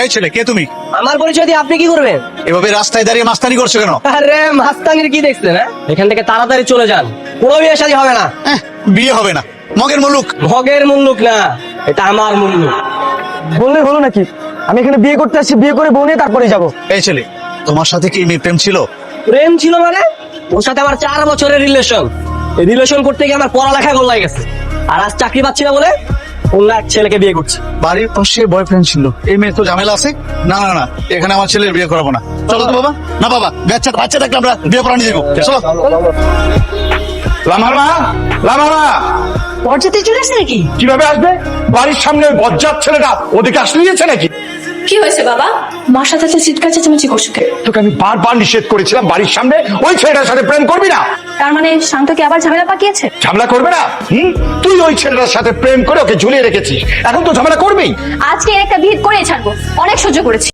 এই ছেলে, কে তুমি? আমার পরিচয় দিয়ে আপনি কি করবেন? এভাবে রাস্তায় দাঁড়িয়ে মাস্তানি করছো কেন? আরে মাস্তানির কি দেখছেন? হ্যাঁ, এখান থেকে তাড়াতাড়ি চলে যান, কোনো বিয়ে শাদী হবে না। বিয়ে হবে না? মগের মুলুক। ভগের মুল্লুক না, এটা আমার মুল্লুক। বললে হলো নাকি? আমি এখানে বিয়ে করতে আসছি, বিয়ে করে বউ নিয়ে তারপরে যাবো। এই ছেলে, তোমার সাথে কি মেয়ে প্রেম ছিল? প্রেম ছিল মানে? ওর সাথে আমার 4 বছরের রিলেশন। এই রিলেশন করতে গিয়ে আমার পড়ালেখা গোল্লাই গেছে, আর আজ চাকরি পাচ্ছি না বলে অন্য এক ছেলেকে বিয়ে করছি। বাড়ির পাশে বয়ফ্রেন্ড ছিল, এই মেয়ে তো ঝামেলা আছে। না না না, এখানে আমার ছেলের বিয়ে করাবো না। চলো তো বাবা। না বাবা, বাচ্চা বাচ্চা থাকলে আমরা বিয়ে করা নিয়ে যাবো। চলো। লামারা, লামারা বরযাত্রী চলে আসছে নাকি? কিভাবে আসবে? বাড়ির সামনে ওই বজ্জাত ছেলেটা ওদিকে আসতে দিয়েছে নাকি? কি হয়েছে বাবা? মার সাথে চিৎকার চেঁচামেচি করছো কেন? তোকে আমি বারবার নিষেধ করেছিলাম বাড়ির সামনে ওই ছেলেটার সাথে প্রেম করবি না। তার মানে শান্তকে আবার ঝামেলা পাকিয়েছে? ঝামেলা করবে না? তুই ওই ছেলেটার সাথে প্রেম করে ওকে ঝুলিয়ে রেখেছিস, এখন তো ঝামেলা করবেই। আজকে একটা বিহিত করে ছাড়বো, অনেক সহ্য করেছি।